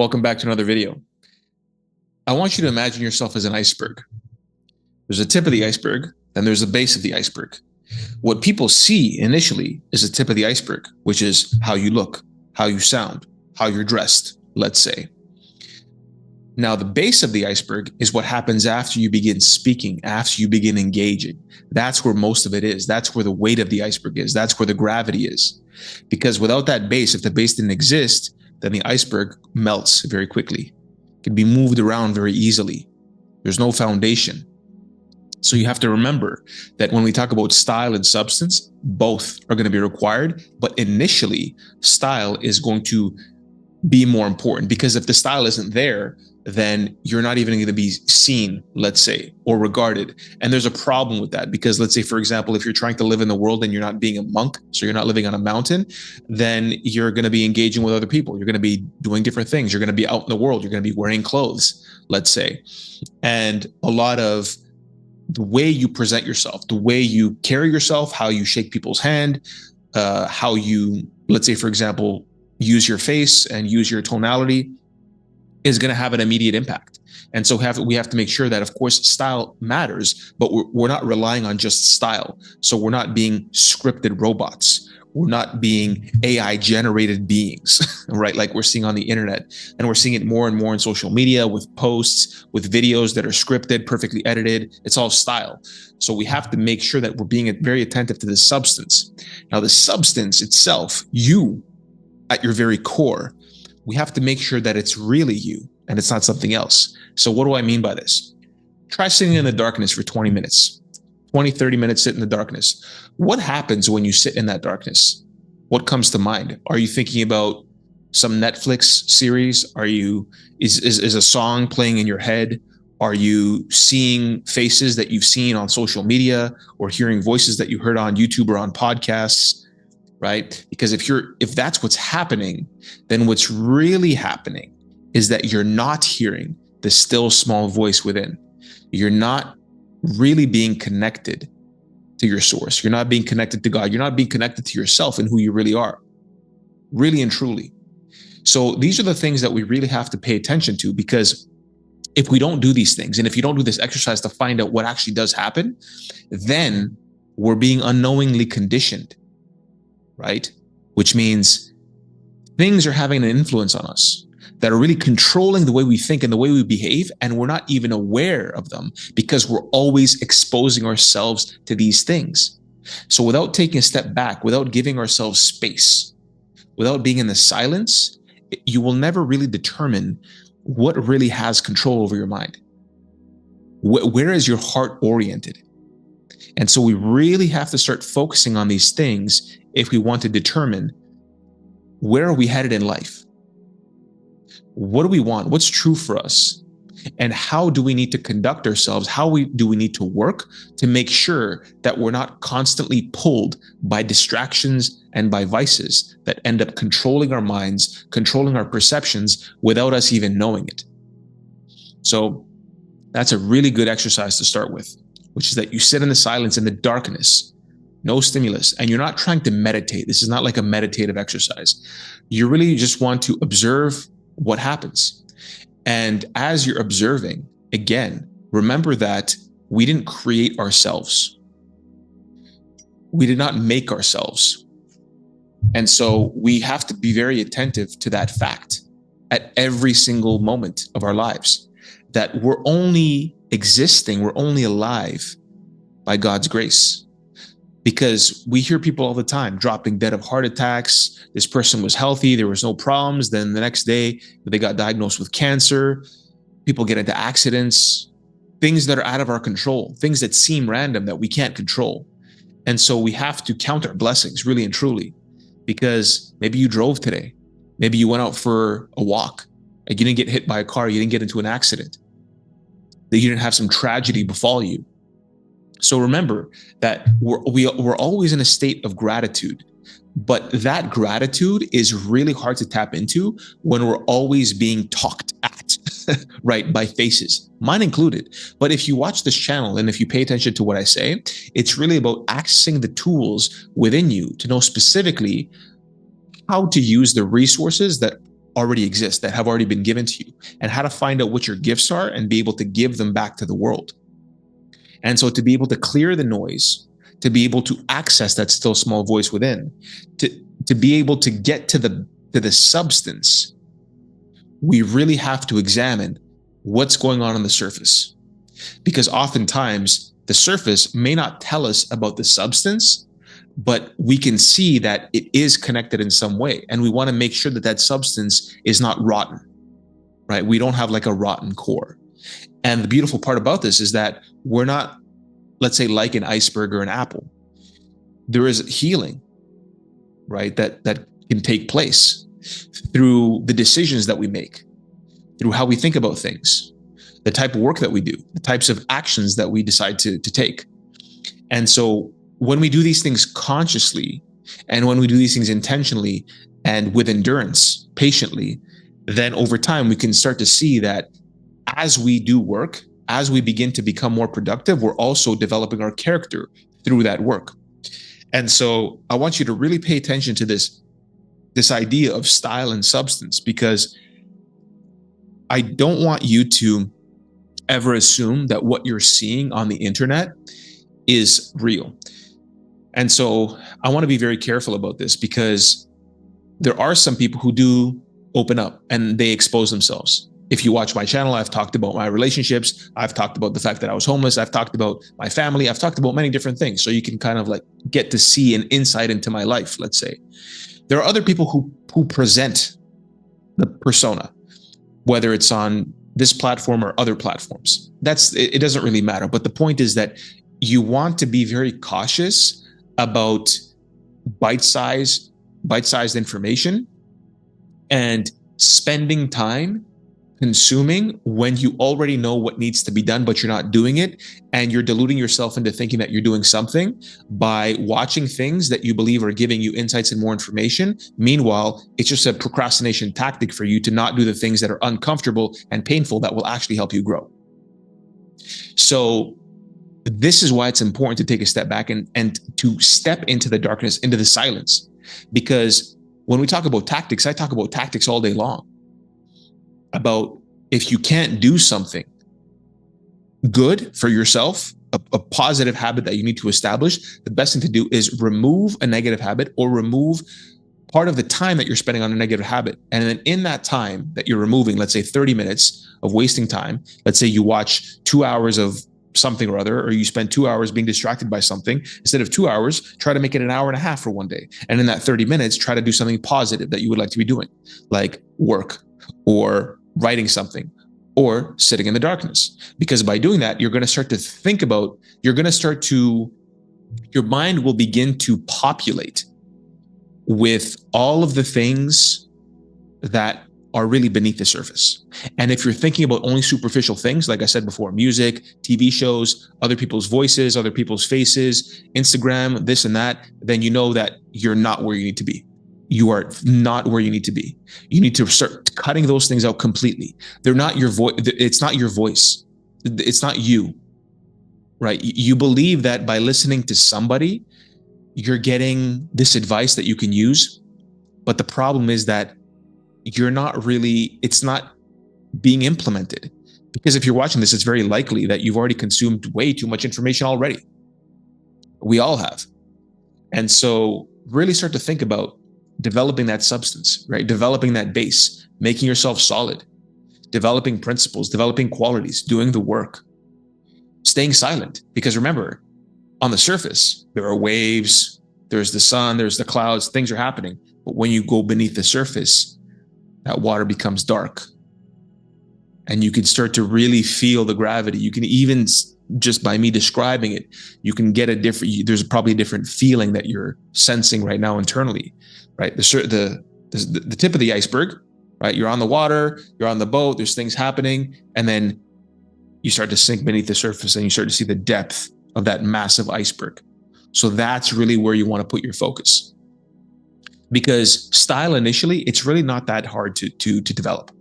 Welcome back to another video. I want you to imagine yourself as an iceberg. There's a tip of the iceberg, and there's a base of the iceberg. What people see initially is the tip of the iceberg, which is how you look, how you sound, how you're dressed, let's say. Now, the base of the iceberg is what happens after you begin speaking, after you begin engaging. That's where most of it is. That's where the weight of the iceberg is. That's where the gravity is. Because without that base, if the base didn't exist, then the iceberg melts very quickly. It can be moved around very easily. There's no foundation. So you have to remember that when we talk about style and substance, both are going to be required. But initially, style is going to be more important, because if the style isn't there, then you're not even going to be seen, let's say, or regarded. And there's a problem with that, because let's say, for example, if you're trying to live in the world and you're not being a monk, so you're not living on a mountain, then you're going to be engaging with other people. You're going to be doing different things. You're going to be out in the world. You're going to be wearing clothes, let's say. And a lot of the way you present yourself, the way you carry yourself, how you shake people's hand, how you, let's say, for example, use your face and use your tonality is going to have an immediate impact. And so we have to make sure that, of course, style matters, but we're not relying on just style. So we're not being scripted robots. We're not being AI generated beings, right? Like we're seeing on the internet, and we're seeing it more and more in social media with posts, with videos that are scripted, perfectly edited. It's all style. So we have to make sure that we're being very attentive to the substance. Now, the substance itself, you at your very core, we have to make sure that it's really you and it's not something else. So what do I mean by this? Try sitting in the darkness for 20 minutes, 20, 30 minutes, sit in the darkness. What happens when you sit in that darkness? What comes to mind? Are you thinking about some Netflix series? Is a song playing in your head? Are you seeing faces that you've seen on social media, or hearing voices that you heard on YouTube or on podcasts? Right? Because if that's what's happening, then what's really happening is that you're not hearing the still small voice within. You're not really being connected to your source. You're not being connected to God. You're not being connected to yourself and who you really are, really and truly. So these are the things that we really have to pay attention to, because if we don't do these things, and if you don't do this exercise to find out what actually does happen, then we're being unknowingly conditioned. Right? Which means things are having an influence on us that are really controlling the way we think and the way we behave, and we're not even aware of them because we're always exposing ourselves to these things. So without taking a step back, without giving ourselves space, without being in the silence, you will never really determine what really has control over your mind. Where is your heart oriented? And so we really have to start focusing on these things if we want to determine where are we headed in life? What do we want? What's true for us? And how do we need to conduct ourselves? Do we need to work to make sure that we're not constantly pulled by distractions and by vices that end up controlling our minds, controlling our perceptions without us even knowing it? So that's a really good exercise to start with, which is that you sit in the silence, in the darkness, no stimulus, and you're not trying to meditate. This is not like a meditative exercise. You really just want to observe what happens. And as you're observing, again, remember that we didn't create ourselves. We did not make ourselves. And so we have to be very attentive to that fact at every single moment of our lives, that we're only existing, we're only alive by God's grace. Because we hear people all the time dropping dead of heart attacks. This person was healthy, there was no problems. Then the next day, they got diagnosed with cancer. People get into accidents, things that are out of our control, things that seem random that we can't control. And so we have to count our blessings, really and truly, because maybe you drove today. Maybe you went out for a walk and you didn't get hit by a car. You didn't get into an accident. That you didn't have some tragedy befall you. So remember that we're always in a state of gratitude, but that gratitude is really hard to tap into when we're always being talked at, right, by faces, mine included. But if you watch this channel and if you pay attention to what I say, it's really about accessing the tools within you to know specifically how to use the resources that already exist, that have already been given to you, and how to find out what your gifts are and be able to give them back to the world. And so to be able to clear the noise, to be able to access that still small voice within, to be able to get to the substance, we really have to examine what's going on the surface. Because oftentimes the surface may not tell us about the substance, but we can see that it is connected in some way. And we want to make sure that that substance is not rotten, right? We don't have like a rotten core. And the beautiful part about this is that we're not, let's say, like an iceberg or an apple. There is healing, right? That can take place through the decisions that we make, through how we think about things, the type of work that we do, the types of actions that we decide to take. And so when we do these things consciously, and when we do these things intentionally and with endurance, patiently, then over time we can start to see that as we do work, as we begin to become more productive, we're also developing our character through that work. And so I want you to really pay attention to this idea of style and substance, because I don't want you to ever assume that what you're seeing on the internet is real. And so I want to be very careful about this, because there are some people who do open up and they expose themselves. If you watch my channel, I've talked about my relationships. I've talked about the fact that I was homeless. I've talked about my family. I've talked about many different things. So you can kind of like get to see an insight into my life, let's say. There are other people who present the persona, whether it's on this platform or other platforms. It doesn't really matter. But the point is that you want to be very cautious about bite-sized information and spending time consuming when you already know what needs to be done, but you're not doing it. And you're deluding yourself into thinking that you're doing something by watching things that you believe are giving you insights and more information. Meanwhile, it's just a procrastination tactic for you to not do the things that are uncomfortable and painful that will actually help you grow. So this is why it's important to take a step back and to step into the darkness, into the silence. Because when we talk about tactics, I talk about tactics all day long. About if you can't do something good for yourself, a positive habit that you need to establish, the best thing to do is remove a negative habit, or remove part of the time that you're spending on a negative habit. And then in that time that you're removing, let's say 30 minutes of wasting time, let's say you watch 2 hours of something or other, or you spend 2 hours being distracted by something. Instead of 2 hours, try to make it an hour and a half for one day. And in that 30 minutes, try to do something positive that you would like to be doing, like work or writing something or sitting in the darkness. Because by doing that, you're going to start to think about, your mind will begin to populate with all of the things that are really beneath the surface. And if you're thinking about only superficial things, like I said before, music, TV shows, other people's voices, other people's faces, Instagram, this and that, then you know that you're not where you need to be. You are not where you need to be. You need to start cutting those things out completely. They're not your voice. It's not your voice. It's not you, right? You believe that by listening to somebody, you're getting this advice that you can use. But the problem is that it's not being implemented. Because if you're watching this, it's very likely that you've already consumed way too much information already. We all have. And so really start to think about developing that substance, right? Developing that base, making yourself solid, developing principles, developing qualities, doing the work, staying silent. Because remember, on the surface, there are waves, there's the sun, there's the clouds, things are happening. But when you go beneath the surface, that water becomes dark. And you can start to really feel the gravity. You can even, just by me describing it, you can get there's probably a different feeling that you're sensing right now internally, right? The tip of the iceberg, right? You're on the water, you're on the boat, there's things happening, and then you start to sink beneath the surface and you start to see the depth of that massive iceberg. So that's really where you want to put your focus. Because style initially, it's really not that hard to develop,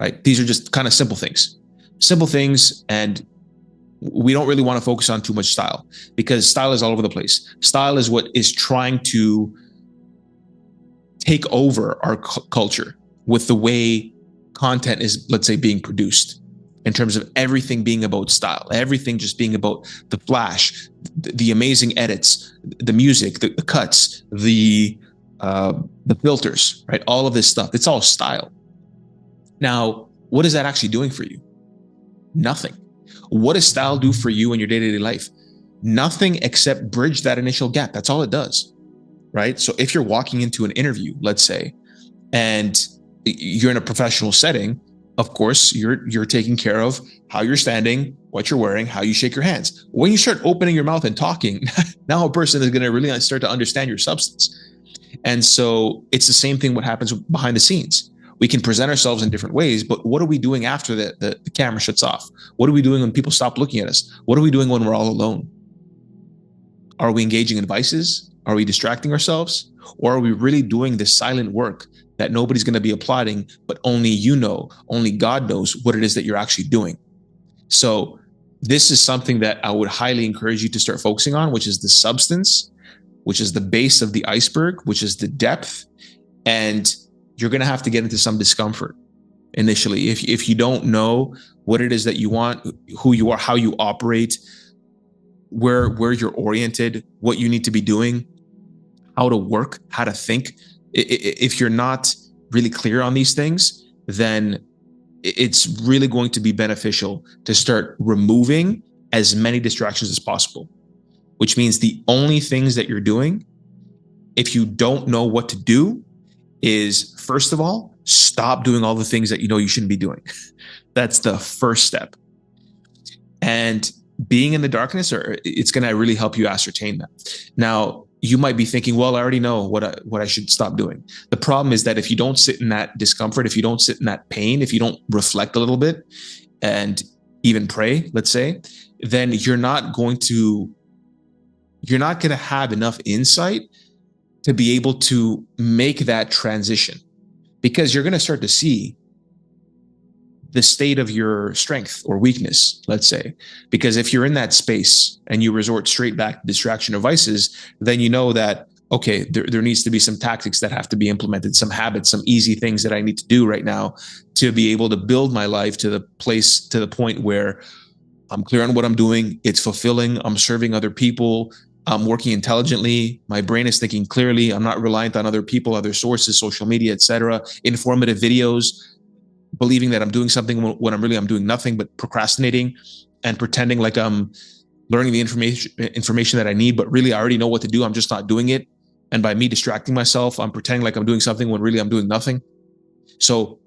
right? These are just kind of simple things, and we don't really want to focus on too much style, because style is all over the place. Style is what is trying to take over our culture. with the way content is, let's say, being produced, in terms of everything being about style, everything just being about the flash, the amazing edits, the music, the cuts, the filters, right? All of this stuff, it's all style. Now, what is that actually doing for you? Nothing. What does style do for you in your day-to-day life? Nothing except bridge that initial gap. That's all it does, right? So if you're walking into an interview, let's say, and you're in a professional setting, of course, you're taking care of how you're standing, what you're wearing, how you shake your hands. When you start opening your mouth and talking, now a person is going to really start to understand your substance. And so it's the same thing what happens behind the scenes. We can present ourselves in different ways, but what are we doing after the camera shuts off? What are we doing when people stop looking at us? What are we doing when we're all alone? Are we engaging in vices? Are we distracting ourselves? Or are we really doing this silent work that nobody's going to be applauding, but only you know, only God knows what it is that you're actually doing? So this is something that I would highly encourage you to start focusing on, which is the substance, which is the base of the iceberg, which is the depth. And you're going to have to get into some discomfort initially. If you don't know what it is that you want, who you are, how you operate, where you're oriented, what you need to be doing, how to work, how to think. If you're not really clear on these things, then it's really going to be beneficial to start removing as many distractions as possible, which means the only things that you're doing, if you don't know what to do, is first of all, stop doing all the things that you know you shouldn't be doing. That's the first step. And being in the darkness, it's going to really help you ascertain that. Now, you might be thinking, well, I already know what I should stop doing. The problem is that if you don't sit in that discomfort, if you don't sit in that pain, if you don't reflect a little bit and even pray, let's say, then you're not going to have enough insight to be able to make that transition, because you're going to start to see the state of your strength or weakness, let's say. Because if you're in that space and you resort straight back to distraction or vices, then you know that, okay, there needs to be some tactics that have to be implemented, some habits, some easy things that I need to do right now to be able to build my life to the point where I'm clear on what I'm doing. It's fulfilling. I'm serving other people. I'm working intelligently. My brain is thinking clearly. I'm not reliant on other people, other sources, social media, etc. Informative videos, believing that I'm doing something when I'm doing nothing but procrastinating and pretending like I'm learning the information that I need, but really I already know what to do. I'm just not doing it. And by me distracting myself, I'm pretending like I'm doing something when really I'm doing nothing. So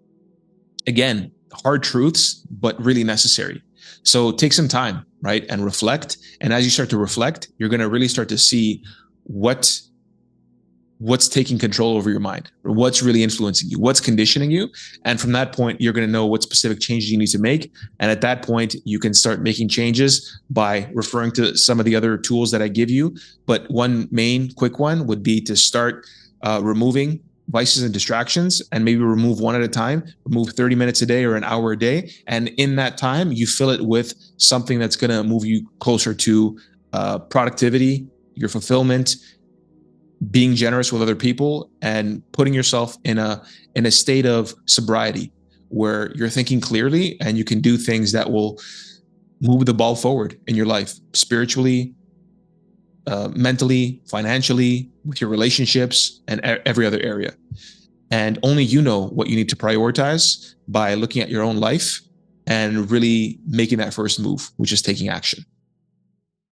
again, hard truths, but really necessary. So take some time, right? And reflect. And as you start to reflect, you're going to really start to see what's taking control over your mind, or what's really influencing you, what's conditioning you. And from that point, you're going to know what specific changes you need to make. And at that point, you can start making changes by referring to some of the other tools that I give you. But one main quick one would be to start removing vices and distractions, and maybe remove one at a time, remove 30 minutes a day or an hour a day. And in that time, you fill it with something that's going to move you closer to productivity, your fulfillment, being generous with other people, and putting yourself in a state of sobriety where you're thinking clearly and you can do things that will move the ball forward in your life, spiritually, mentally, financially, with your relationships, and every other area. And only you know what you need to prioritize by looking at your own life and really making that first move, which is taking action.